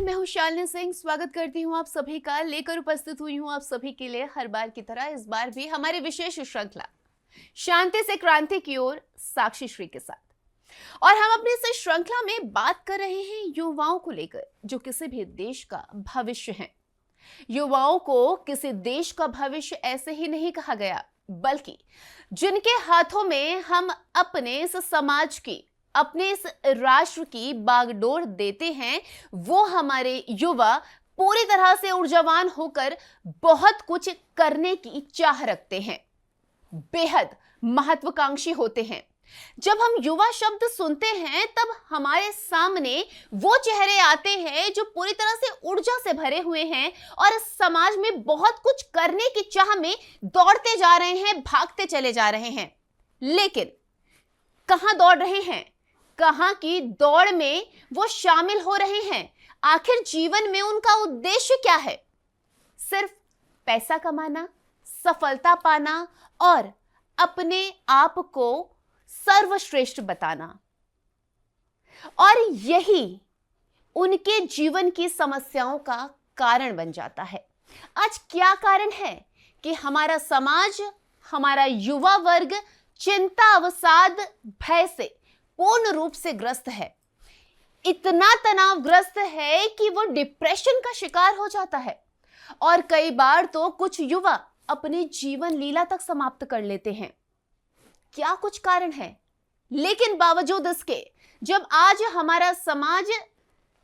नमस्कार, मैं हूं शालिनी सिंह। स्वागत करती हूं आप सभी का। लेकर उपस्थित हुई हूं आप सभी के लिए हर बार की तरह इस बार भी हमारी विशेष श्रृंखला शांति से क्रांति की ओर साक्षी श्री के साथ। और हम अपनी इस श्रृंखला में बात कर रहे हैं युवाओं को लेकर, जो किसी भी देश का भविष्य है। युवाओं को किसी देश का भविष्य ऐसे ही नहीं कहा गया, बल्कि जिनके हाथों में हम अपने इस समाज की, अपने इस राष्ट्र की बागडोर देते हैं, वो हमारे युवा पूरी तरह से ऊर्जावान होकर बहुत कुछ करने की चाह रखते हैं, बेहद महत्वाकांक्षी होते हैं। जब हम युवा शब्द सुनते हैं तब हमारे सामने वो चेहरे आते हैं जो पूरी तरह से ऊर्जा से भरे हुए हैं और समाज में बहुत कुछ करने की चाह में दौड़ते जा रहे हैं, भागते चले जा रहे हैं। लेकिन कहां दौड़ रहे हैं, कहां की दौड़ में वो शामिल हो रहे हैं? आखिर जीवन में उनका उद्देश्य क्या है? सिर्फ पैसा कमाना, सफलता पाना और अपने आप को सर्वश्रेष्ठ बताना। और यही उनके जीवन की समस्याओं का कारण बन जाता है। आज क्या कारण है कि हमारा समाज, हमारा युवा वर्ग चिंता, अवसाद, भय से पूर्ण रूप से ग्रस्त है। इतना तनावग्रस्त है कि वो डिप्रेशन का शिकार हो जाता है और कई बार तो कुछ युवा अपने जीवन लीला तक समाप्त कर लेते हैं। क्या कुछ कारण है? लेकिन बावजूद इसके, जब आज हमारा समाज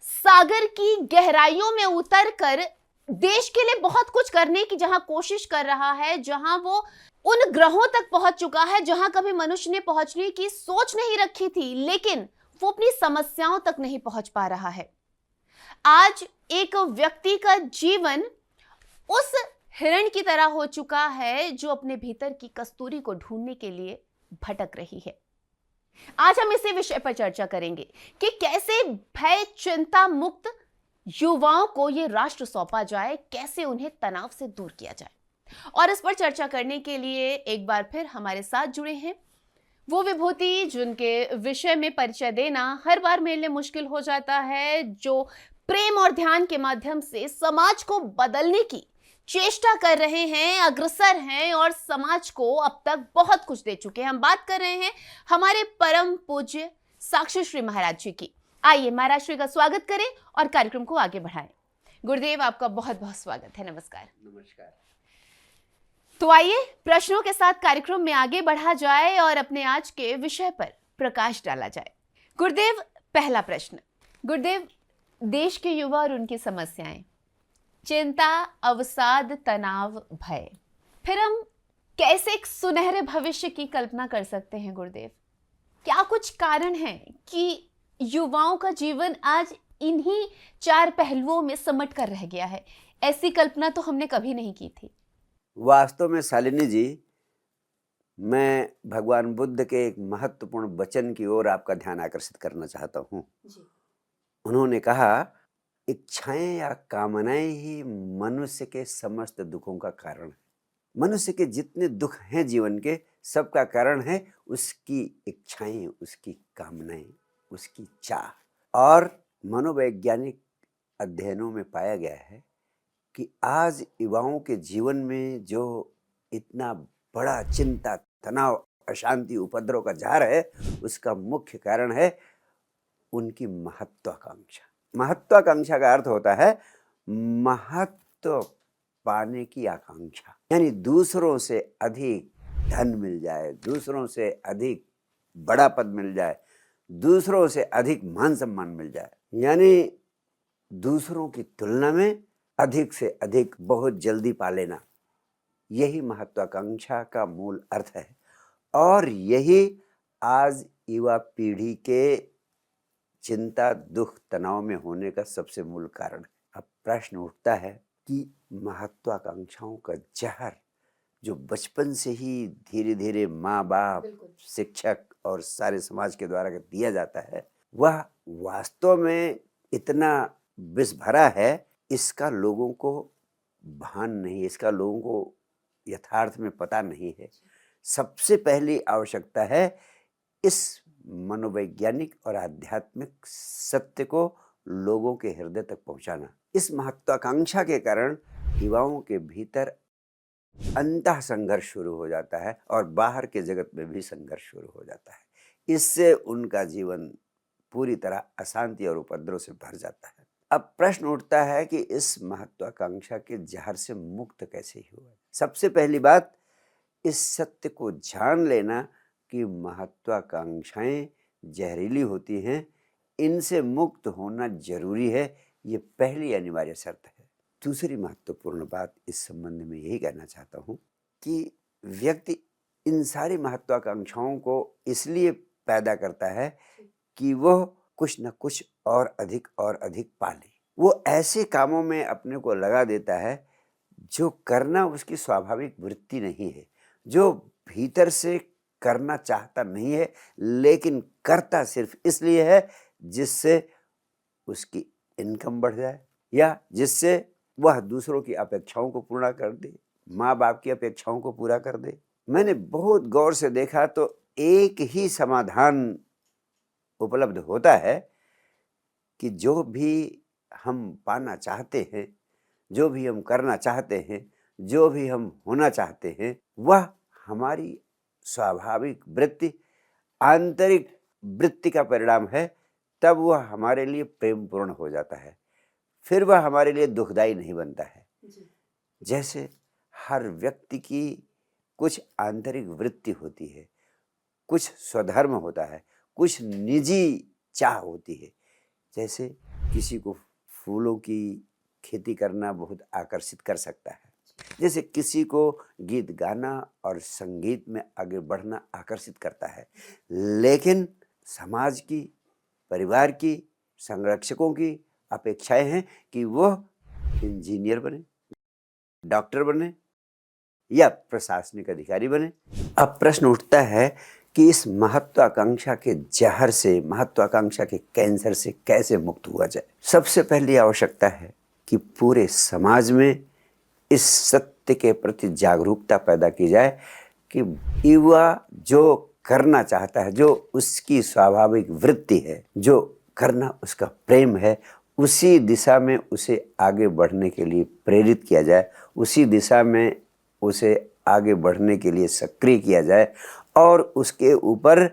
सागर की गहराइयों में उतरकर देश के लिए बहुत कुछ करने की जहां कोशिश कर रहा है, जहां वो उन ग्रहों तक पहुंच चुका है जहां कभी मनुष्य ने पहुंचने की सोच नहीं रखी थी, लेकिन वो अपनी समस्याओं तक नहीं पहुंच पा रहा है। आज एक व्यक्ति का जीवन उस हिरण की तरह हो चुका है जो अपने भीतर की कस्तूरी को ढूंढने के लिए भटक रही है। आज हम इसी विषय पर चर्चा करेंगे कि कैसे भय चिंता मुक्त युवाओं को यह राष्ट्र सौंपा जाए, कैसे उन्हें तनाव से दूर किया जाए। और इस पर चर्चा करने के लिए एक बार फिर हमारे साथ जुड़े हैं वो विभूति जिनके विषय में परिचय देना हर बार मेरे लिए मुश्किल हो जाता है, जो प्रेम और ध्यान के माध्यम से समाज को बदलने की चेष्टा कर रहे हैं, अग्रसर हैं और समाज को अब तक बहुत कुछ दे चुके हैं। हम बात कर रहे हैं हमारे परम पूज्य साक्षी श्री महाराज जी की। आइए महाराज श्री का स्वागत करें और कार्यक्रम को आगे बढ़ाएं। गुरुदेव, आपका बहुत बहुत स्वागत है। नमस्कार। नमस्कार। तो आइए प्रश्नों के साथ कार्यक्रम में आगे बढ़ा जाए और अपने आज के विषय पर प्रकाश डाला जाए। गुरुदेव, पहला प्रश्न। गुरुदेव, देश के युवा और उनकी समस्याएं, चिंता, अवसाद, तनाव, भय, फिर हम कैसे एक सुनहरे भविष्य की कल्पना कर सकते हैं? गुरुदेव, क्या कुछ कारण है कि युवाओं का जीवन आज इन्हीं चार पहलुओं में समट कर रह गया है? ऐसी कल्पना तो हमने कभी नहीं की थी। वास्तव में शालिनी जी, मैं भगवान बुद्ध के एक महत्वपूर्ण वचन की ओर आपका ध्यान आकर्षित करना चाहता हूँ। उन्होंने कहा, इच्छाएं या कामनाएं ही मनुष्य के समस्त दुखों का कारण है। मनुष्य के जितने दुख हैं जीवन के, सबका कारण है उसकी इच्छाएं, उसकी कामनाएं, उसकी चाह। और मनोवैज्ञानिक अध्ययनों में पाया गया है कि आज युवाओं के जीवन में जो इतना बड़ा चिंता, तनाव, अशांति, उपद्रव का जार है, उसका मुख्य कारण है उनकी महत्वाकांक्षा। महत्वाकांक्षा का अर्थ होता है महत्व पाने की आकांक्षा, यानी दूसरों से अधिक धन मिल जाए, दूसरों से अधिक बड़ा पद मिल जाए, दूसरों से अधिक मान सम्मान मिल जाए, यानी दूसरों की तुलना में अधिक से अधिक बहुत जल्दी पा लेना। यही महत्वाकांक्षा का मूल अर्थ है और यही आज युवा पीढ़ी के चिंता, दुख, तनाव में होने का सबसे मूल कारण है। अब प्रश्न उठता है कि महत्वाकांक्षाओं का जहर जो बचपन से ही धीरे धीरे माँ बाप, शिक्षक और सारे समाज के द्वारा दिया जाता है, वह वास्तव में इतना विष भरा है, इसका लोगों को भान नहीं, इसका लोगों को यथार्थ में पता नहीं है। सबसे पहली आवश्यकता है इस मनोवैज्ञानिक और आध्यात्मिक सत्य को लोगों के हृदय तक पहुंचाना। इस महत्वाकांक्षा के कारण युवाओं के भीतर अंतः संघर्ष शुरू हो जाता है और बाहर के जगत में भी संघर्ष शुरू हो जाता है। इससे उनका जीवन पूरी तरह अशांति और उपद्रव से भर जाता है। अब प्रश्न उठता है कि इस महत्वाकांक्षा के जहर से मुक्त कैसे हुआ। सबसे पहली बात, इस सत्य को जान लेना कि महत्वाकांक्षाएं जहरीली होती हैं, इनसे मुक्त होना जरूरी है। ये पहली अनिवार्य शर्त है। दूसरी महत्वपूर्ण बात इस संबंध में यही कहना चाहता हूँ कि व्यक्ति इन सारी महत्वाकांक्षाओं को इसलिए पैदा करता है कि वह कुछ न कुछ और अधिक पा ले। वो ऐसे कामों में अपने को लगा देता है जो करना उसकी स्वाभाविक वृत्ति नहीं है, जो भीतर से करना चाहता नहीं है, लेकिन करता सिर्फ इसलिए है जिससे उसकी इनकम बढ़ जाए या जिससे वह दूसरों की अपेक्षाओं को पूरा कर दे, माँ बाप की अपेक्षाओं को पूरा कर दे। मैंने बहुत गौर से देखा तो एक ही समाधान उपलब्ध होता है कि जो भी हम पाना चाहते हैं, जो भी हम करना चाहते हैं, जो भी हम होना चाहते हैं, वह हमारी स्वाभाविक वृत्ति, आंतरिक वृत्ति का परिणाम है। तब वह हमारे लिए प्रेमपूर्ण हो जाता है, फिर वह हमारे लिए दुखदाई नहीं बनता है। जैसे हर व्यक्ति की कुछ आंतरिक वृत्ति होती है, कुछ स्वधर्म होता है, कुछ निजी चाह होती है। जैसे किसी को फूलों की खेती करना बहुत आकर्षित कर सकता है, जैसे किसी को गीत गाना और संगीत में आगे बढ़ना आकर्षित करता है। लेकिन समाज की, परिवार की, संरक्षकों की अपेक्षाएं हैं कि वह इंजीनियर बने, डॉक्टर बने या प्रशासनिक अधिकारी बने। अब प्रश्न उठता है कि इस महत्वाकांक्षा के जहर से, महत्वाकांक्षा के कैंसर से कैसे मुक्त हुआ जाए। सबसे पहली आवश्यकता है कि पूरे समाज में इस सत्य के प्रति जागरूकता पैदा की जाए कि युवा जो करना चाहता है, जो उसकी स्वाभाविक वृत्ति है, जो करना उसका प्रेम है, उसी दिशा में उसे आगे बढ़ने के लिए प्रेरित किया जाए, उसी दिशा में उसे आगे बढ़ने के लिए सक्रिय किया जाए और उसके ऊपर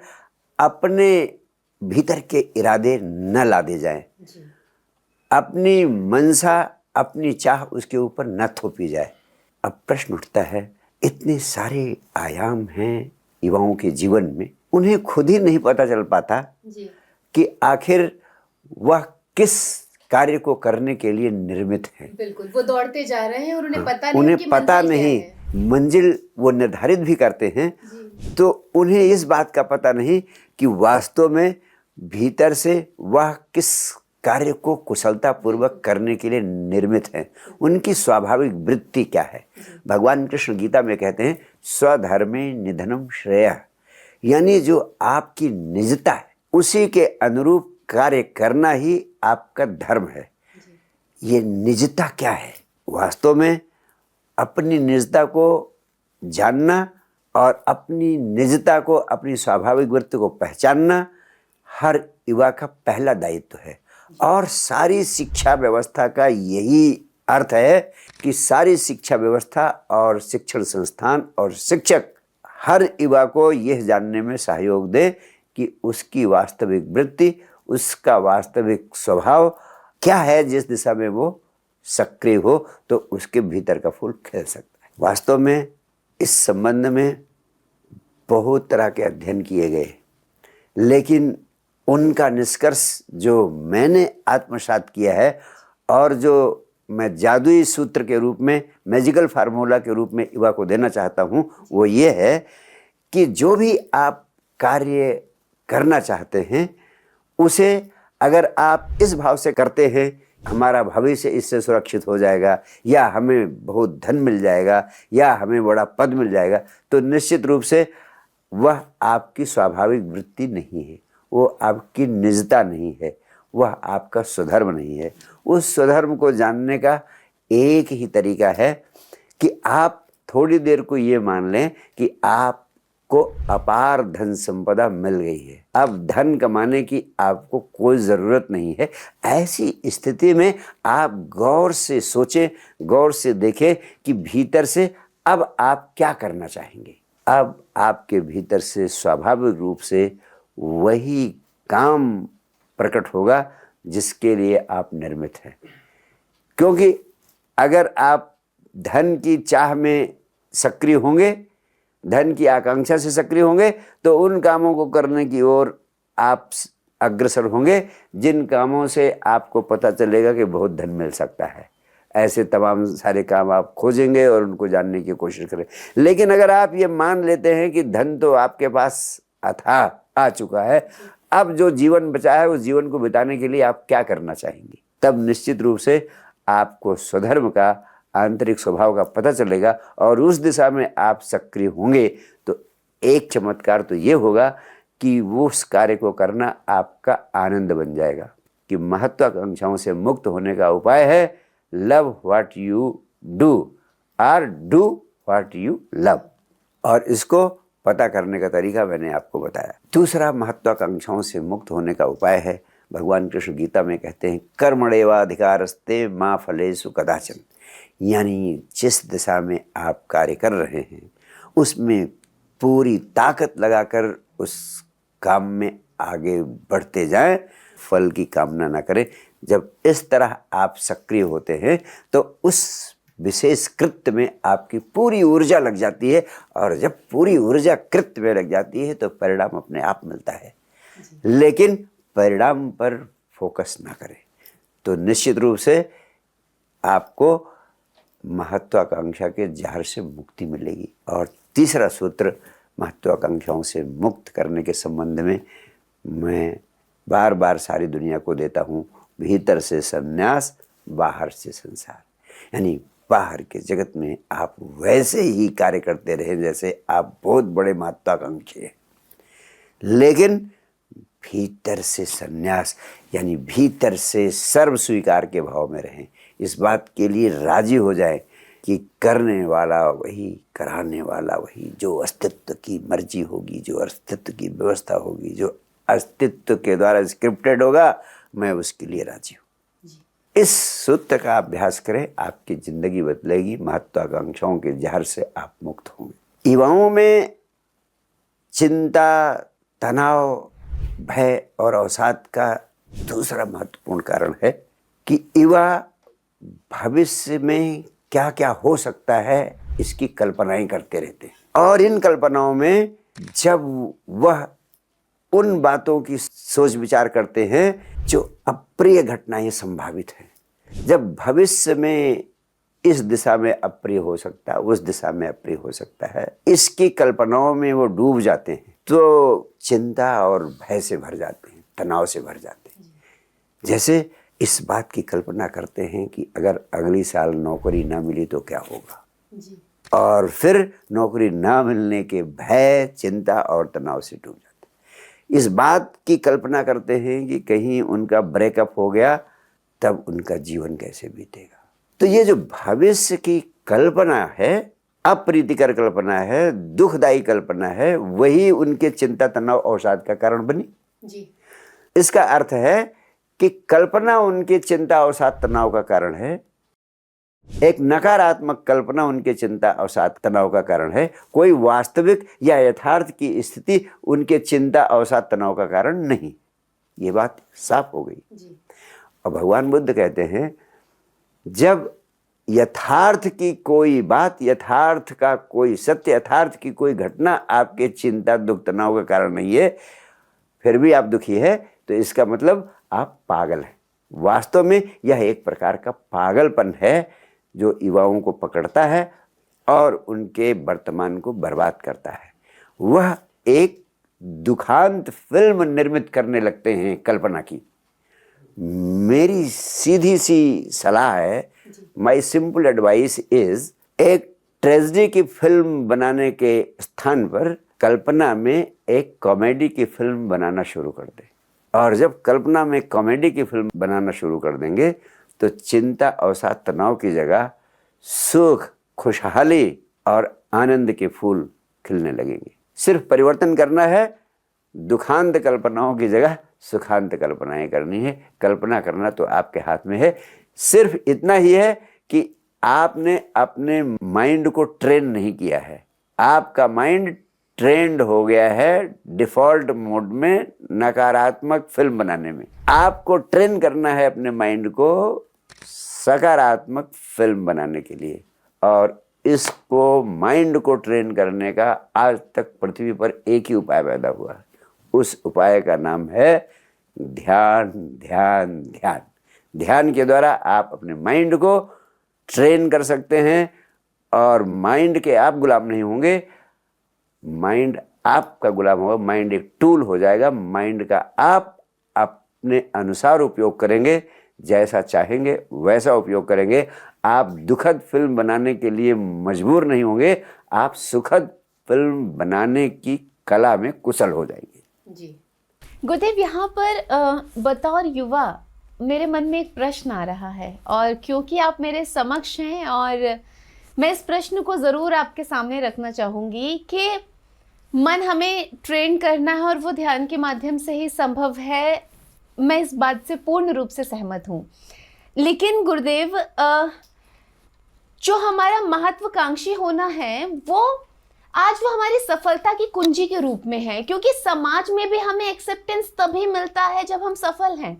अपने भीतर के इरादे न लादे जाएं, अपनी मनसा, अपनी चाह उसके ऊपर न थोपी जाए। अब प्रश्न उठता है, इतने सारे आयाम हैं युवाओं के जीवन में, उन्हें खुद ही नहीं पता चल पाता कि आखिर वह किस कार्य को करने के लिए निर्मित हैं। बिल्कुल, वो दौड़ते जा रहे हैं और उन्हें पता नहीं, उन्हें पता नहीं, मंजिल वो निर्धारित भी करते हैं तो उन्हें इस बात का पता नहीं कि वास्तव में भीतर से वह किस कार्य को कुशलतापूर्वक करने के लिए निर्मित हैं, उनकी स्वाभाविक वृत्ति क्या है। भगवान कृष्ण गीता में कहते हैं, स्वधर्मे निधनम श्रेयः, यानी जो आपकी निजता है उसी के अनुरूप कार्य करना ही आपका धर्म है। ये निजता क्या है? वास्तव में अपनी निजता को जानना और अपनी निजता को, अपनी स्वाभाविक वृत्ति को पहचानना हर युवा का पहला दायित्व है। और सारी शिक्षा व्यवस्था का यही अर्थ है कि सारी शिक्षा व्यवस्था और शिक्षण संस्थान और शिक्षक हर युवा को यह जानने में सहयोग दे कि उसकी वास्तविक वृत्ति, उसका वास्तविक स्वभाव क्या है, जिस दिशा में वो सक्रिय हो तो उसके भीतर का फूल खिल सकता है। वास्तव में इस संबंध में बहुत तरह के अध्ययन किए गए, लेकिन उनका निष्कर्ष जो मैंने आत्मसात किया है और जो मैं जादुई सूत्र के रूप में, मैजिकल फार्मूला के रूप में युवा को देना चाहता हूँ, वो ये है कि जो भी आप कार्य करना चाहते हैं उसे अगर आप इस भाव से करते हैं, हमारा भविष्य इससे सुरक्षित हो जाएगा या हमें बहुत धन मिल जाएगा या हमें बड़ा पद मिल जाएगा, तो निश्चित रूप से वह आपकी स्वाभाविक वृत्ति नहीं है, वो आपकी निजता नहीं है, वह आपका स्वधर्म नहीं है। उस स्वधर्म को जानने का एक ही तरीका है कि आप थोड़ी देर को ये मान लें कि आप आपको अपार धन संपदा मिल गई है, अब धन कमाने की आपको कोई ज़रूरत नहीं है। ऐसी स्थिति में आप गौर से सोचें, गौर से देखें कि भीतर से अब आप क्या करना चाहेंगे। अब आपके भीतर से स्वाभाविक रूप से वही काम प्रकट होगा जिसके लिए आप निर्मित हैं। क्योंकि अगर आप धन की चाह में सक्रिय होंगे, धन की आकांक्षा से सक्रिय होंगे, तो उन कामों को करने की ओर आप अग्रसर होंगे जिन कामों से आपको पता चलेगा कि बहुत धन मिल सकता है। ऐसे तमाम सारे काम आप खोजेंगे और उनको जानने की कोशिश करें। लेकिन अगर आप ये मान लेते हैं कि धन तो आपके पास अथाह आ चुका है, अब जो जीवन बचा है उस जीवन को बिताने के लिए आप क्या करना चाहेंगे, तब निश्चित रूप से आपको स्वधर्म का आंतरिक स्वभाव का पता चलेगा और उस दिशा में आप सक्रिय होंगे। तो एक चमत्कार तो ये होगा कि वो उस कार्य को करना आपका आनंद बन जाएगा। कि महत्वाकांक्षाओं से मुक्त होने का उपाय है लव व्हाट यू डू और डू व्हाट यू लव, और इसको पता करने का तरीका मैंने आपको बताया। दूसरा महत्वाकांक्षाओं से मुक्त होने का उपाय है, भगवान कृष्ण गीता में कहते हैं कर्मण्येवाधिकारस्ते मा फलेषु कदाचन, यानी जिस दिशा में आप कार्य कर रहे हैं उसमें पूरी ताकत लगाकर उस काम में आगे बढ़ते जाएं, फल की कामना ना करें। जब इस तरह आप सक्रिय होते हैं तो उस विशेष कृत्य में आपकी पूरी ऊर्जा लग जाती है, और जब पूरी ऊर्जा कृत्य में लग जाती है तो परिणाम अपने आप मिलता है। लेकिन परिणाम पर फोकस ना करें तो निश्चित रूप से आपको महत्वाकांक्षा के जहर से मुक्ति मिलेगी। और तीसरा सूत्र महत्वाकांक्षाओं से मुक्त करने के संबंध में मैं बार बार सारी दुनिया को देता हूँ, भीतर से संन्यास, बाहर से संसार। यानी बाहर के जगत में आप वैसे ही कार्य करते रहें जैसे आप बहुत बड़े महत्वाकांक्षी हैं, लेकिन भीतर से संन्यास यानी भीतर से सर्व स्वीकार के भाव में रहें। इस बात के लिए राजी हो जाए कि करने वाला वही, कराने वाला वही, जो अस्तित्व की मर्जी होगी, जो अस्तित्व की व्यवस्था होगी, जो अस्तित्व के द्वारा स्क्रिप्टेड होगा, मैं उसके लिए राजी हूँ। इस सूत्र का अभ्यास करें, आपकी जिंदगी बदलेगी, महत्वाकांक्षाओं के जहर से आप मुक्त होंगे। युवाओं में चिंता, तनाव, भय और अवसाद का दूसरा महत्वपूर्ण कारण है कि युवा भविष्य में क्या क्या हो सकता है इसकी कल्पनाएं करते रहते हैं, और इन कल्पनाओं में जब वह उन बातों की सोच विचार करते हैं जो अप्रिय घटनाएं संभावित हैं, जब भविष्य में इस दिशा में अप्रिय हो सकता है, उस दिशा में अप्रिय हो सकता है, इसकी कल्पनाओं में वो डूब जाते हैं तो चिंता और भय से भर जाते हैं, तनाव से भर जाते हैं। जैसे इस बात की कल्पना करते हैं कि अगर अगली साल नौकरी ना मिली तो क्या होगा, और फिर नौकरी ना मिलने के भय, चिंता और तनाव से डूब जाते हैं। इस बात की कल्पना करते हैं कि कहीं उनका ब्रेकअप हो गया तब उनका जीवन कैसे बीतेगा। तो ये जो भविष्य की कल्पना है, अप्रीतिकर कल्पना है, दुखदायी कल्पना है, वही उनके चिंता, तनाव और अवसाद का कारण बनी। इसका अर्थ है कि कल्पना उनके चिंता, अवसाद, तनाव का कारण है, एक नकारात्मक कल्पना उनके चिंता, अवसाद, तनाव का कारण है। कोई वास्तविक या यथार्थ की स्थिति उनके चिंता, अवसाद, तनाव का कारण नहीं। ये बात साफ हो गई। और भगवान बुद्ध कहते हैं जब यथार्थ की कोई बात, यथार्थ का कोई सत्य, यथार्थ की कोई घटना आपके चिंता, दुख, तनाव का कारण नहीं है, फिर भी आप दुखी है, तो इसका मतलब आप पागल हैं। वास्तव में यह एक प्रकार का पागलपन है जो युवाओं को पकड़ता है और उनके वर्तमान को बर्बाद करता है। वह एक दुखांत फिल्म निर्मित करने लगते हैं कल्पना की। मेरी सीधी सी सलाह है, माई सिंपल एडवाइस इज, एक ट्रेजेडी की फिल्म बनाने के स्थान पर कल्पना में एक कॉमेडी की फिल्म बनाना शुरू कर दें। और जब कल्पना में कॉमेडी की फिल्म बनाना शुरू कर देंगे तो चिंता, अवसाद, तनाव की जगह सुख, खुशहाली और आनंद के फूल खिलने लगेंगे। सिर्फ परिवर्तन करना है, दुखांत कल्पनाओं की जगह सुखांत कल्पनाएं करनी है। कल्पना करना तो आपके हाथ में है, सिर्फ इतना ही है कि आपने अपने माइंड को ट्रेन नहीं किया है। आपका माइंड ट्रेंड हो गया है डिफॉल्ट मोड में नकारात्मक फिल्म बनाने में। आपको ट्रेन करना है अपने माइंड को सकारात्मक फिल्म बनाने के लिए, और इसको माइंड को ट्रेन करने का आज तक पृथ्वी पर एक ही उपाय पैदा हुआ है। उस उपाय का नाम है ध्यान। ध्यान ध्यान ध्यान के द्वारा आप अपने माइंड को ट्रेन कर सकते हैं, और माइंड के आप गुलाम नहीं होंगे, माइंड आपका गुलाम होगा। माइंड एक टूल हो जाएगा, माइंड का आप अपने अनुसार उपयोग करेंगे, जैसा चाहेंगे वैसा उपयोग करेंगे। आप दुखद फिल्म बनाने के लिए मजबूर नहीं होंगे, आप सुखद फिल्म बनाने की कला में कुशल हो जाएंगे। जी गुरुदेव, यहाँ पर बतौर युवा मेरे मन में एक प्रश्न आ रहा है, और क्योंकि आप मेरे समक्ष हैं और मैं इस प्रश्न को ज़रूर आपके सामने रखना चाहूँगी कि मन हमें ट्रेन करना है और वो ध्यान के माध्यम से ही संभव है। मैं इस बात से पूर्ण रूप से सहमत हूँ, लेकिन गुरुदेव जो हमारा महत्वाकांक्षी होना है वो हमारी सफलता की कुंजी के रूप में है, क्योंकि समाज में भी हमें एक्सेप्टेंस तभी मिलता है जब हम सफल हैं।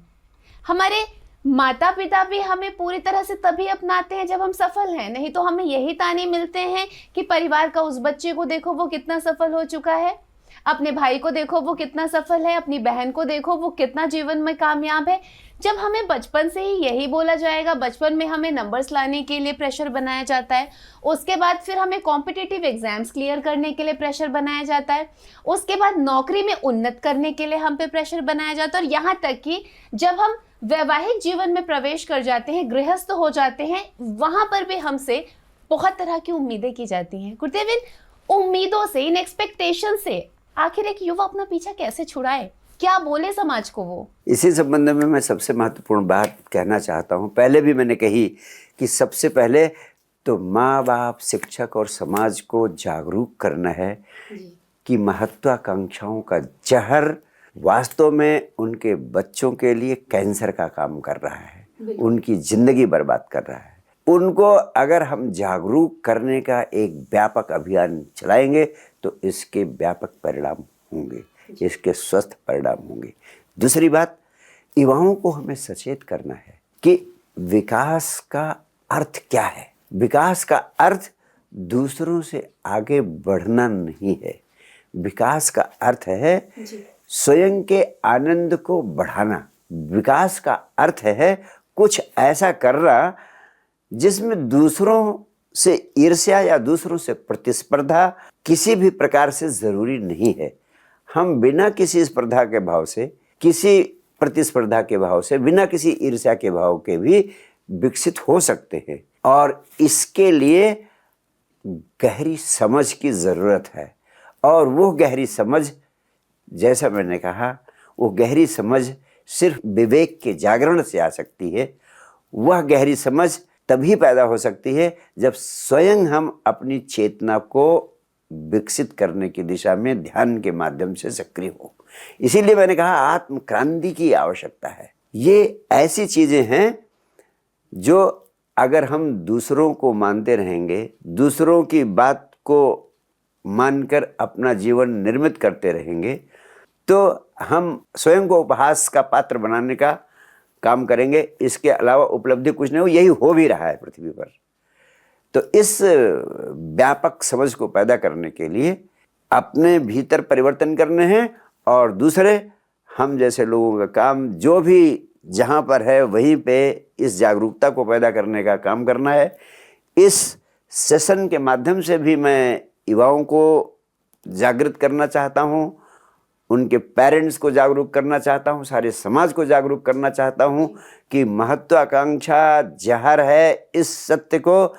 हमारे माता पिता भी हमें पूरी तरह से तभी अपनाते हैं जब हम सफल हैं, नहीं तो हमें यही ताने मिलते हैं कि परिवार का उस बच्चे को देखो वो कितना सफल हो चुका है, अपने भाई को देखो वो कितना सफल है, अपनी बहन को देखो वो कितना जीवन में कामयाब है। जब हमें बचपन से ही यही बोला जाएगा, बचपन में हमें नंबर्स लाने के लिए प्रेशर बनाया जाता है, उसके बाद फिर हमें कॉम्पिटिटिव एग्जाम्स क्लियर करने के लिए प्रेशर बनाया जाता है, उसके बाद नौकरी में उन्नत करने के लिए हम पे प्रेशर बनाया जाता है, और यहाँ तक कि जब हम वैवाहिक जीवन में प्रवेश कर जाते हैं, गृहस्थ हो जाते हैं, वहाँ पर भी हमसे बहुत तरह की उम्मीदें की जाती हैं। गुरुदेव, इन उम्मीदों से, इन एक्सपेक्टेशन से आखिर एक युवा अपना पीछा कैसे छुड़ाए? क्या बोले समाज को वो? इसी संबंध में मैं सबसे महत्वपूर्ण बात कहना चाहता हूँ। पहले भी मैंने कही कि सबसे पहले तो माँ बाप, शिक्षक और समाज को जागरूक करना है कि महत्वाकांक्षाओं का जहर वास्तव में उनके बच्चों के लिए कैंसर का काम कर रहा है, उनकी जिंदगी बर्बाद कर रहा है। उनको अगर हम जागरूक करने का एक व्यापक अभियान चलाएंगे तो इसके व्यापक परिणाम होंगे, इसके स्वस्थ परिणाम होंगे। दूसरी बात, युवाओं को हमें सचेत करना है कि विकास का अर्थ क्या है। विकास का अर्थ दूसरों से आगे बढ़ना नहीं है। विकास का अर्थ है स्वयं के आनंद को बढ़ाना। विकास का अर्थ है कुछ ऐसा करना जिसमें दूसरों से ईर्ष्या या दूसरों से प्रतिस्पर्धा किसी भी प्रकार से जरूरी नहीं है। हम बिना किसी स्पर्धा के भाव से, किसी प्रतिस्पर्धा के भाव से, बिना किसी ईर्ष्या के भाव के भी विकसित हो सकते हैं, और इसके लिए गहरी समझ की जरूरत है। और वो गहरी समझ, जैसा मैंने कहा, वो गहरी समझ सिर्फ विवेक के जागरण से आ सकती है। वह गहरी समझ तभी पैदा हो सकती है जब स्वयं हम अपनी चेतना को विकसित करने की दिशा में ध्यान के माध्यम से सक्रिय हो। इसीलिए मैंने कहा आत्म क्रांति की आवश्यकता है। ये ऐसी चीजें हैं जो अगर हम दूसरों को मानते रहेंगे, दूसरों की बात को मानकर अपना जीवन निर्मित करते रहेंगे, तो हम स्वयं को उपहास का पात्र बनाने का काम करेंगे। इसके अलावा उपलब्धि कुछ नहीं हो, यही हो भी रहा है पृथ्वी पर। तो इस व्यापक समझ को पैदा करने के लिए अपने भीतर परिवर्तन करने हैं, और दूसरे हम जैसे लोगों का काम जो भी जहाँ पर है वहीं पे इस जागरूकता को पैदा करने का काम करना है। इस सेशन के माध्यम से भी मैं युवाओं को जागृत करना चाहता हूँ, उनके पेरेंट्स को जागरूक करना चाहता हूँ, सारे समाज को जागरूक करना चाहता हूँ कि महत्वाकांक्षा जहर है। इस सत्य को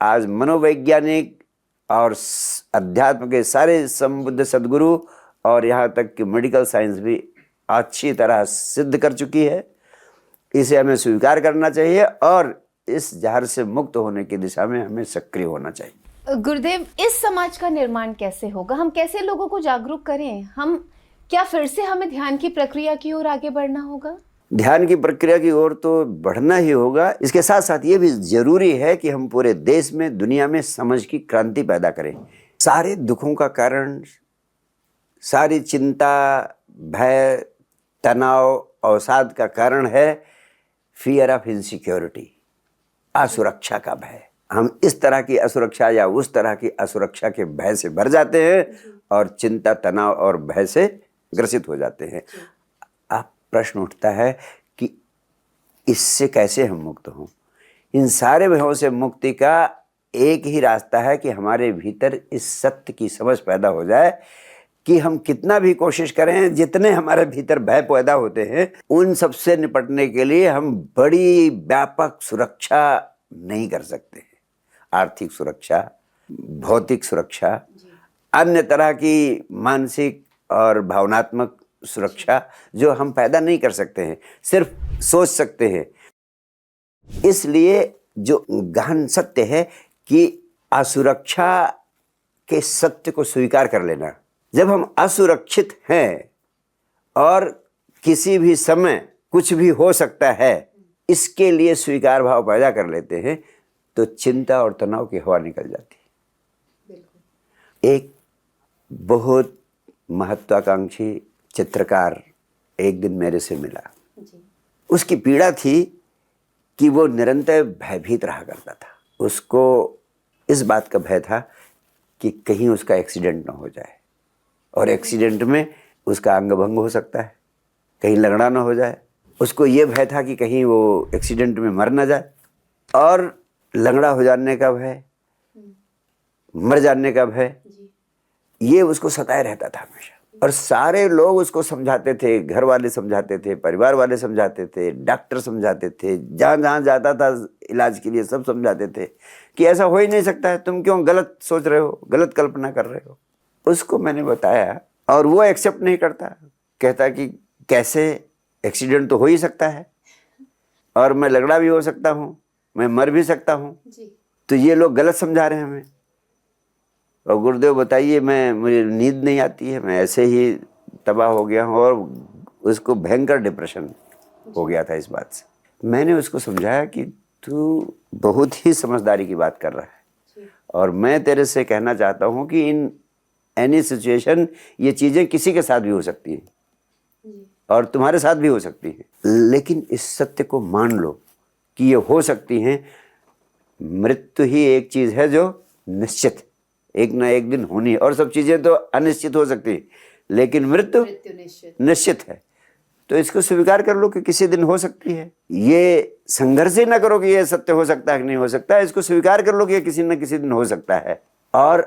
आज मनोवैज्ञानिक और अध्यात्म के सारे संबुद्ध सद्गुरु और यहाँ तक कि मेडिकल साइंस भी अच्छी तरह सिद्ध कर चुकी है। इसे हमें स्वीकार करना चाहिए और इस जहर से मुक्त होने की दिशा में हमें सक्रिय होना चाहिए। गुरुदेव, इस समाज का निर्माण कैसे होगा? हम कैसे लोगों को जागरूक करें? हम क्या फिर से हमें ध्यान की प्रक्रिया की ओर आगे बढ़ना होगा? ध्यान की प्रक्रिया की ओर तो बढ़ना ही होगा। इसके साथ साथ ये भी जरूरी है कि हम पूरे देश में, दुनिया में समझ की क्रांति पैदा करें। सारे दुखों का कारण, सारी चिंता, भय, तनाव, अवसाद का कारण है फियर ऑफ इनसिक्योरिटी, असुरक्षा का भय। हम इस तरह की असुरक्षा या उस तरह की असुरक्षा के भय से भर जाते हैं और चिंता, तनाव और भय से ग्रसित हो जाते हैं। अब प्रश्न उठता है कि इससे कैसे हम मुक्त हों? इन सारे भयों से मुक्ति का एक ही रास्ता है कि हमारे भीतर इस सत्य की समझ पैदा हो जाए कि हम कितना भी कोशिश करें, जितने हमारे भीतर भय पैदा होते हैं, उन सबसे निपटने के लिए हम बड़ी व्यापक सुरक्षा नहीं कर सकते हैं। आर्थिक सुरक्षा, भौतिक सुरक्षा, अन्य तरह की मानसिक और भावनात्मक सुरक्षा जो हम पैदा नहीं कर सकते हैं, सिर्फ सोच सकते हैं। इसलिए जो गहन सत्य है कि असुरक्षा के सत्य को स्वीकार कर लेना। जब हम असुरक्षित हैं और किसी भी समय कुछ भी हो सकता है, इसके लिए स्वीकार भाव पैदा कर लेते हैं, तो चिंता और तनाव की हवा निकल जाती है। एक बहुत महत्वाकांक्षी चित्रकार एक दिन मेरे से मिला। उसकी पीड़ा थी कि वो निरंतर भयभीत रहा करता था। उसको इस बात का भय था कि कहीं उसका एक्सीडेंट ना हो जाए, और एक्सीडेंट में उसका अंग भंग हो सकता है, कहीं लंगड़ा ना हो जाए। उसको ये भय था कि कहीं वो एक्सीडेंट में मर ना जाए, और लंगड़ा हो जाने का भय, मर जाने का भय, ये उसको सताए रहता था हमेशा। और सारे लोग उसको समझाते थे, घर वाले समझाते थे, परिवार वाले समझाते थे, डॉक्टर समझाते थे, जहाँ जहाँ जाता था इलाज के लिए सब समझाते थे कि ऐसा हो ही नहीं सकता है, तुम क्यों गलत सोच रहे हो, गलत कल्पना कर रहे हो। उसको मैंने बताया और वो एक्सेप्ट नहीं करता, कहता कि कैसे, एक्सीडेंट तो हो ही सकता है, और मैं लंगड़ा भी हो सकता हूँ, मैं मर भी सकता हूँ, तो ये लोग गलत समझा रहे हैं हमें। और गुरुदेव बताइए, मुझे नींद नहीं आती है, मैं ऐसे ही तबाह हो गया हूँ। और उसको भयंकर डिप्रेशन हो गया था इस बात से। मैंने उसको समझाया कि तू बहुत ही समझदारी की बात कर रहा है, और मैं तेरे से कहना चाहता हूँ कि इन एनी सिचुएशन ये चीज़ें किसी के साथ भी हो सकती हैं और तुम्हारे साथ भी हो सकती हैं, लेकिन इस सत्य को मान लो कि ये हो सकती हैं। मृत्यु ही एक चीज़ है जो निश्चित एक ना एक दिन होनी है, और सब चीज़ें तो अनिश्चित हो सकती हैं, लेकिन मृत्यु निश्चित है। तो इसको स्वीकार कर लो कि किसी दिन हो सकती है। ये संघर्ष ही ना करो कि ये सत्य हो सकता है कि नहीं हो सकता है, इसको स्वीकार कर लो कि ये किसी न किसी दिन हो सकता है। और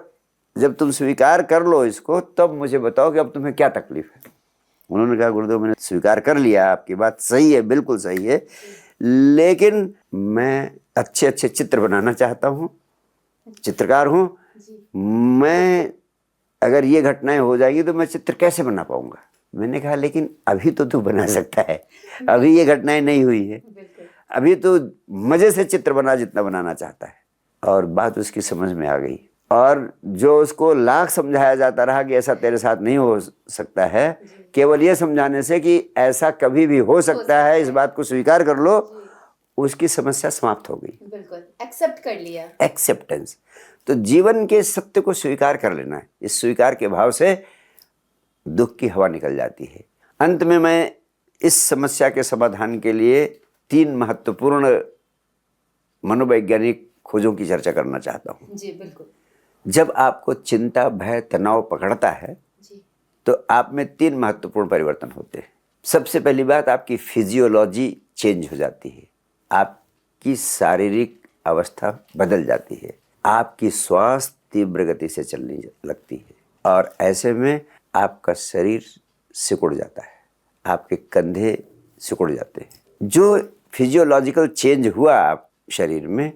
जब तुम स्वीकार कर लो इसको, तब मुझे बताओ कि अब तुम्हें क्या तकलीफ है। उन्होंने कहा, गुरुदेव मैंने स्वीकार कर लिया, आपकी बात सही है, बिल्कुल सही है, लेकिन मैं अच्छे अच्छे चित्र बनाना चाहता हूँ, चित्रकार हूँ मैं। अगर ये घटनाएं हो जाएंगी तो मैं चित्र कैसे बना पाऊंगा। मैंने कहा, लेकिन अभी तो तू बना सकता है, अभी ये घटनाएं नहीं हुई है, अभी तो मजे से चित्र बना जितना बनाना चाहता है। और बात उसकी समझ में आ गई। और जो उसको लाख समझाया जाता रहा कि ऐसा तेरे साथ नहीं हो सकता है, केवल ये समझाने से कि ऐसा कभी भी हो सकता है, इस बात को स्वीकार कर लो, उसकी समस्या समाप्त हो गई। बिल्कुल एक्सेप्ट कर लिया, एक्सेप्टेंस। तो जीवन के सत्य को स्वीकार कर लेना है। इस स्वीकार के भाव से दुख की हवा निकल जाती है। अंत में मैं इस समस्या के समाधान के लिए 3 महत्वपूर्ण मनोवैज्ञानिक खोजों की चर्चा करना चाहता हूँ। जी बिल्कुल। जब आपको चिंता, भय, तनाव पकड़ता है तो आप में 3 महत्वपूर्ण परिवर्तन होते हैं। सबसे पहली बात, आपकी फिजियोलॉजी चेंज हो जाती है, आपकी शारीरिक अवस्था बदल जाती है, आपकी श्वास तीव्र गति से चलने लगती है, और ऐसे में आपका शरीर सिकुड़ जाता है, आपके कंधे सिकुड़ जाते हैं। जो फिजियोलॉजिकल चेंज हुआ आप शरीर में,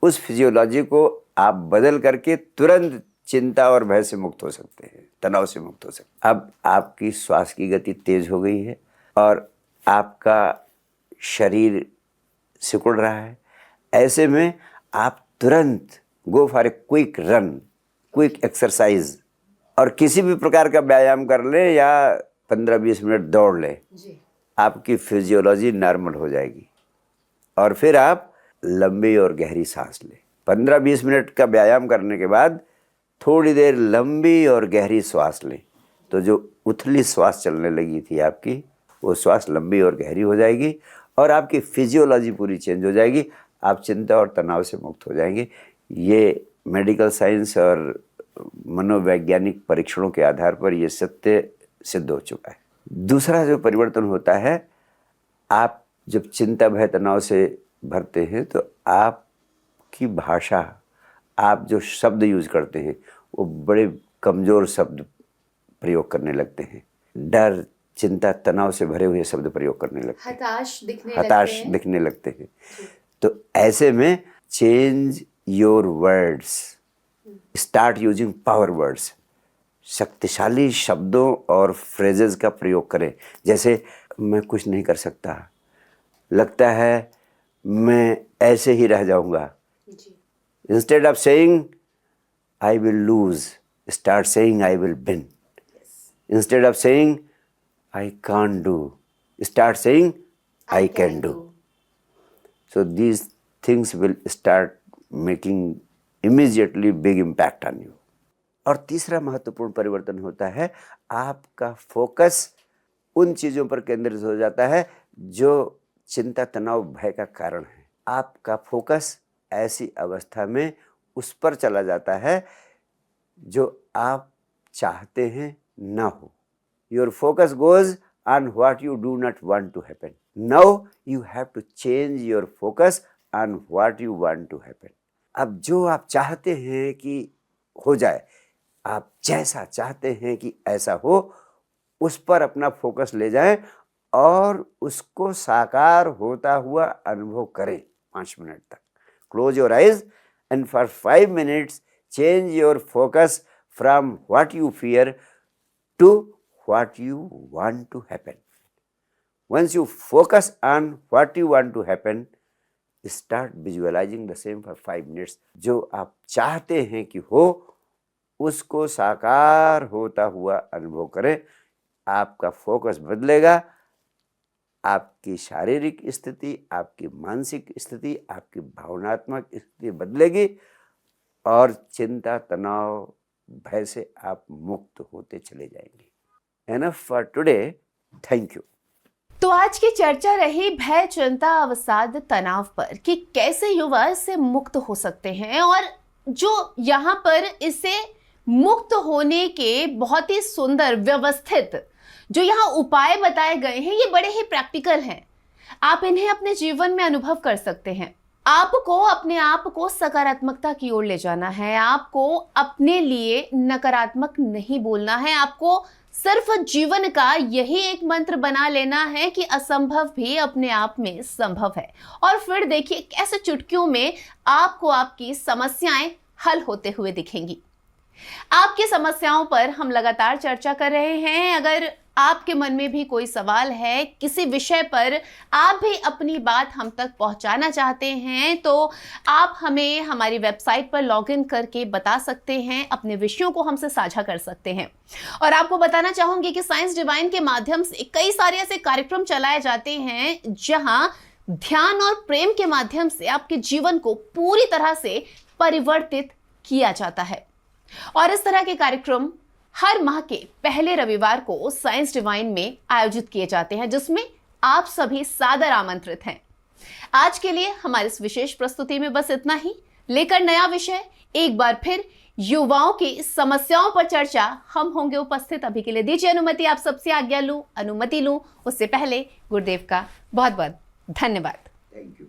उस फिजियोलॉजी को आप बदल करके तुरंत चिंता और भय से मुक्त हो सकते हैं, तनाव से मुक्त हो सकते हैं। अब आपकी श्वास की गति तेज हो गई है और आपका शरीर सिकुड़ रहा है। ऐसे में आप तुरंत go for a quick run, quick exercise, और किसी भी प्रकार का व्यायाम कर लें या 15-20 मिनट दौड़ लें, आपकी फिजियोलॉजी नॉर्मल हो जाएगी। और फिर आप लंबी और गहरी सांस लें। 15-20 मिनट का व्यायाम करने के बाद थोड़ी देर लंबी और गहरी श्वास लें, तो जो उथली श्वास चलने लगी थी आपकी, वो श्वास लंबी और गहरी हो जाएगी और आपकी फिजियोलॉजी पूरी चेंज हो जाएगी। आप चिंता और तनाव से मुक्त हो जाएंगे। ये मेडिकल साइंस और मनोवैज्ञानिक परीक्षणों के आधार पर ये सत्य सिद्ध हो चुका है। दूसरा जो परिवर्तन होता है, आप जब चिंता भय तनाव से भरते हैं तो आपकी भाषा, आप जो शब्द यूज करते हैं वो बड़े कमज़ोर शब्द प्रयोग करने लगते हैं। डर, चिंता, तनाव से भरे हुए शब्द प्रयोग करने लगते हैं, हताश दिखने लगते हैं। तो ऐसे में change your words, start using power words. शक्तिशाली शब्दों और फ्रेजेस का प्रयोग करें। जैसे मैं कुछ नहीं कर सकता, लगता है मैं ऐसे ही रह जाऊंगा। Instead of saying I will lose, start saying I will win. Instead of saying I can't do, start saying I can do. So these things will start making immediately big impact on you. और तीसरा महत्वपूर्ण परिवर्तन होता है, आपका focus उन चीज़ों पर केंद्रित हो जाता है जो चिंता, तनाव, भय का कारण है। आपका फोकस ऐसी अवस्था में उस पर चला जाता है जो आप चाहते हैं ना हो। Your focus goes on what you do not want to happen. Now you have to change your focus on what you want to happen. अब जो आप चाहते हैं कि हो जाए, आप जैसा चाहते हैं कि ऐसा हो, उस पर अपना फोकस ले जाएं और उसको साकार होता हुआ अनुभव करें 5 मिनट तक। Close your eyes and for 5 minutes change your focus from what you fear to what you want to happen. Once you focus on what you want to happen, start visualizing the same for 5 minutes. जो आप चाहते हैं कि हो, उसको साकार होता हुआ अनुभव करें। आपका फोकस बदलेगा, आपकी शारीरिक स्थिति, आपकी मानसिक स्थिति, आपकी भावनात्मक स्थिति बदलेगी और चिंता, तनाव, भय से आप मुक्त होते चले जाएंगे। Enough for today. Thank you. तो आज की चर्चा रही भय, चिंता, अवसाद, तनाव पर कि कैसे युवा इससे मुक्त हो सकते हैं, और जो यहाँ पर इससे मुक्त होने के बहुत ही सुंदर व्यवस्थित जो यहाँ उपाय बताए गए हैं, ये बड़े ही प्रैक्टिकल हैं। आप इन्हें अपने जीवन में अनुभव कर सकते हैं। आपको अपने आप को सकारात्मकता की ओर ले जाना है। आपको अपने लिए नकारात्मक नहीं बोलना है। आपको सिर्फ जीवन का यही एक मंत्र बना लेना है कि असंभव भी अपने आप में संभव है। और फिर देखिए कैसे चुटकियों में आपको आपकी समस्याएं हल होते हुए दिखेंगी। आपकी समस्याओं पर हम लगातार चर्चा कर रहे हैं। अगर आपके मन में भी कोई सवाल है, किसी विषय पर आप भी अपनी बात हम तक पहुंचाना चाहते हैं, तो आप हमें हमारी वेबसाइट पर लॉगिन करके बता सकते हैं, अपने विषयों को हमसे साझा कर सकते हैं। और आपको बताना चाहूंगी कि साइंस डिवाइन के माध्यम से कई सारे ऐसे कार्यक्रम चलाए जाते हैं जहां ध्यान और प्रेम के माध्यम से आपके जीवन को पूरी तरह से परिवर्तित किया जाता है। और इस तरह के कार्यक्रम हर माह के पहले रविवार को साइंस डिवाइन में आयोजित किए जाते हैं, जिसमें आप सभी सादर आमंत्रित हैं। आज के लिए हमारी इस विशेष प्रस्तुति में बस इतना ही। लेकर नया विषय एक बार फिर युवाओं की समस्याओं पर चर्चा हम होंगे उपस्थित। अभी के लिए दीजिए अनुमति, आप सबसे आज्ञा लूं, अनुमति लूं उससे पहले गुरुदेव का बहुत बहुत धन्यवाद। Thank you.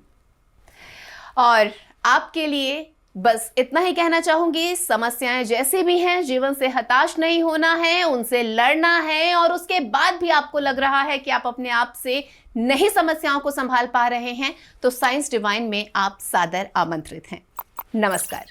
और आपके लिए बस इतना ही कहना चाहूंगी, समस्याएं जैसे भी हैं, जीवन से हताश नहीं होना है, उनसे लड़ना है। और उसके बाद भी आपको लग रहा है कि आप अपने आप से नहीं समस्याओं को संभाल पा रहे हैं, तो साइंस डिवाइन में आप सादर आमंत्रित हैं। नमस्कार।